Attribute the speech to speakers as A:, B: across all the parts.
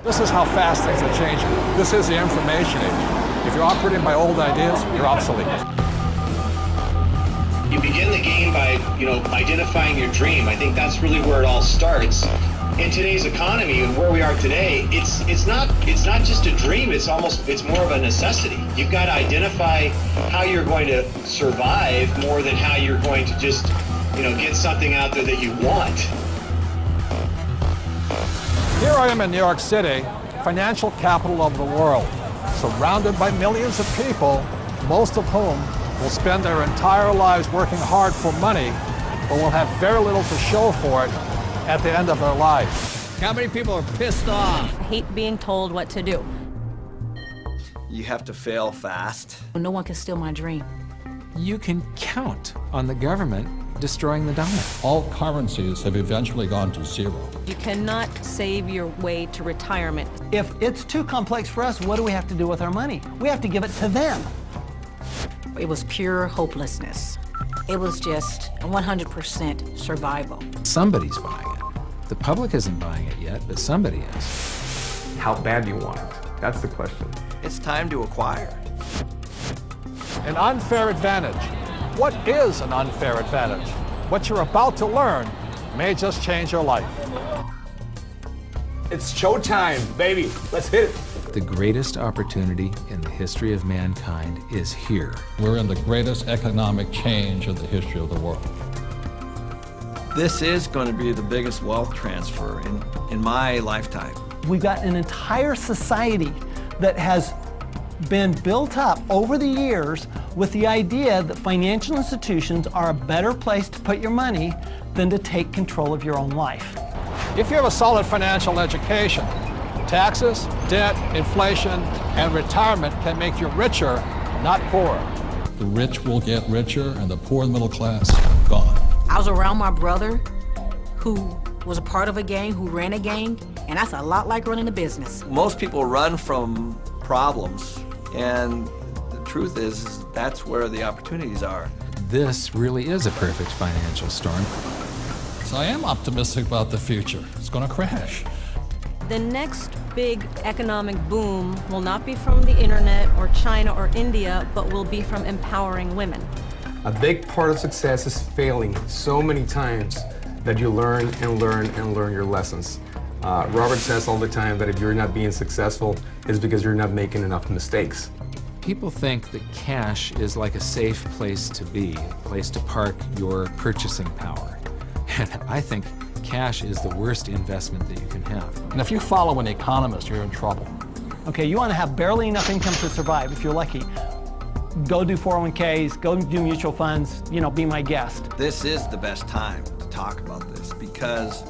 A: This is how fast things are changing. This is the information age. If you're operating by old ideas, you're obsolete.
B: You begin the game by, identifying your dream. I think that's really where it all starts. In today's economy and where we are today, it's not just a dream. It's more of a necessity. You've got to identify how you're going to survive more than how you're going to just, get something out there that you want.
A: Here I am in New York City, financial capital of the world, surrounded by millions of people, most of whom will spend their entire lives working hard for money, but will have very little to show for it at the end of their life.
C: How many people are pissed off?
D: I hate being told what to do.
E: You have to fail fast.
D: No one can steal my dream.
F: You can count on the government destroying the dollar.
G: All currencies have eventually gone to zero.
D: You cannot save your way to retirement.
H: If it's too complex for us, what do we have to do with our money? We have to give it to them.
D: It was pure hopelessness. It was just 100% survival.
F: Somebody's buying it. The public isn't buying it yet, but somebody is.
I: How bad do you want it? That's the question.
E: It's time to acquire.
A: An unfair advantage. What is an unfair advantage? What you're about to learn may just change your life.
I: It's showtime, baby. Let's hit it.
F: The greatest opportunity in the history of mankind is here.
G: We're in the greatest economic change in the history of the world.
E: This is going to be the biggest wealth transfer in my lifetime.
H: We've got an entire society that has been built up over the years with the idea that financial institutions are a better place to put your money than to take control of your own life.
A: If you have a solid financial education, taxes, debt, inflation, and retirement can make you richer, not poorer.
G: The rich will get richer and the poor and middle class, gone.
D: I was around my brother who was a part of a gang, who ran a gang, and that's a lot like running a business.
E: Most people run from problems, and the truth is that's where the opportunities are.
F: This really is a perfect financial storm.
G: So I am optimistic about the future. It's going to crash.
D: The next big economic boom will not be from the internet or China or India, but will be from empowering women.
I: A big part of success is failing so many times that you learn and learn and learn your lessons. Robert says all the time that if you're not being successful, it's because you're not making enough mistakes.
F: People think that cash is like a safe place to be, a place to park your purchasing power. And I think cash is the worst investment that you can have.
A: And if you follow an economist, you're in trouble.
H: Okay, you want to have barely enough income to survive, if you're lucky. Go do 401ks, go do mutual funds, be my guest.
E: This is the best time to talk about this because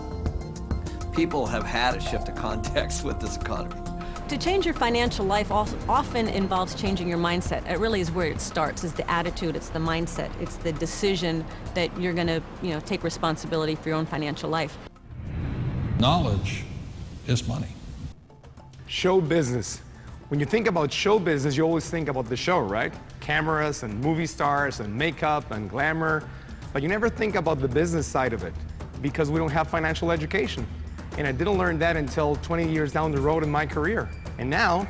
E: people have had a shift of context with this economy.
D: To change your financial life often involves changing your mindset. It really is where it starts, is the attitude, it's the mindset, it's the decision that you're going to, take responsibility for your own financial life.
G: Knowledge is money.
I: Show business. When you think about show business, you always think about the show, right? Cameras and movie stars and makeup and glamour, but you never think about the business side of it because we don't have financial education. And I didn't learn that until 20 years down the road in my career. And now,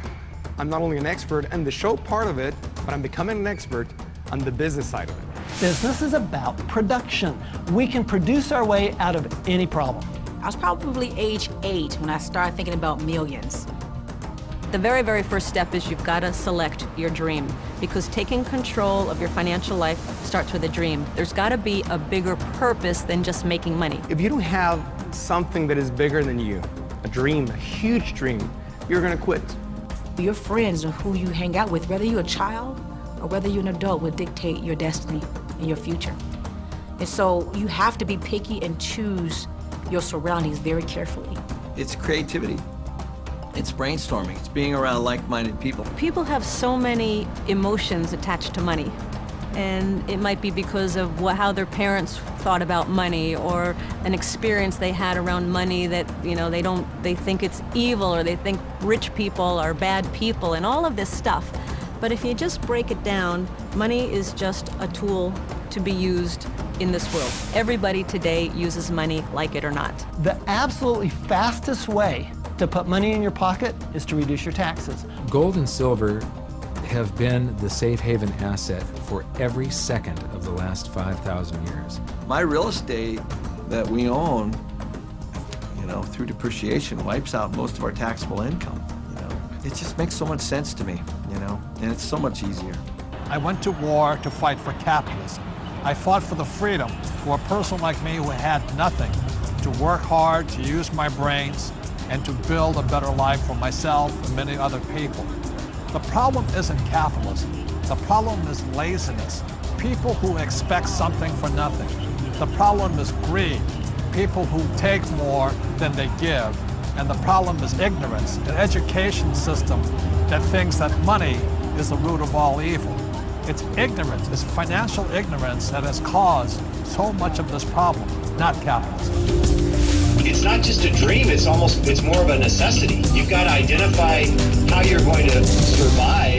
I: I'm not only an expert in the show part of it, but I'm becoming an expert on the business side of it.
H: Business is about production. We can produce our way out of any problem.
D: I was probably age 8 when I started thinking about millions. The very, very first step is you've got to select your dream, because taking control of your financial life starts with a dream. There's got to be a bigger purpose than just making money.
I: If you don't have something that is bigger than you, a dream, a huge dream, you're gonna quit.
D: Your friends and who you hang out with, whether you're a child or whether you're an adult, will dictate your destiny and your future. And so you have to be picky and choose your surroundings very carefully.
E: It's creativity. It's brainstorming. It's being around like-minded people.
D: People have so many emotions attached to money. And it might be because of how their parents thought about money, or an experience they had around money that, they think it's evil, or they think rich people are bad people, and all of this stuff. But if you just break it down, money is just a tool to be used in this world. Everybody today uses money, like it or not.
H: The absolutely fastest way to put money in your pocket is to reduce your taxes.
F: Gold and silver have been the safe haven asset for every second of the last 5,000 years.
E: My real estate that we own, through depreciation, wipes out most of our taxable income. It just makes so much sense to me, and it's so much easier.
A: I went to war to fight for capitalism. I fought for the freedom for a person like me who had nothing, to work hard, to use my brains, and to build a better life for myself and many other people. The problem isn't capitalism. The problem is laziness. People who expect something for nothing. The problem is greed. People who take more than they give. And the problem is ignorance, an education system that thinks that money is the root of all evil. It's ignorance, it's financial ignorance that has caused so much of this problem, not capitalism.
B: It's not just a dream, it's more of a necessity. You've got to identify how you're going to survive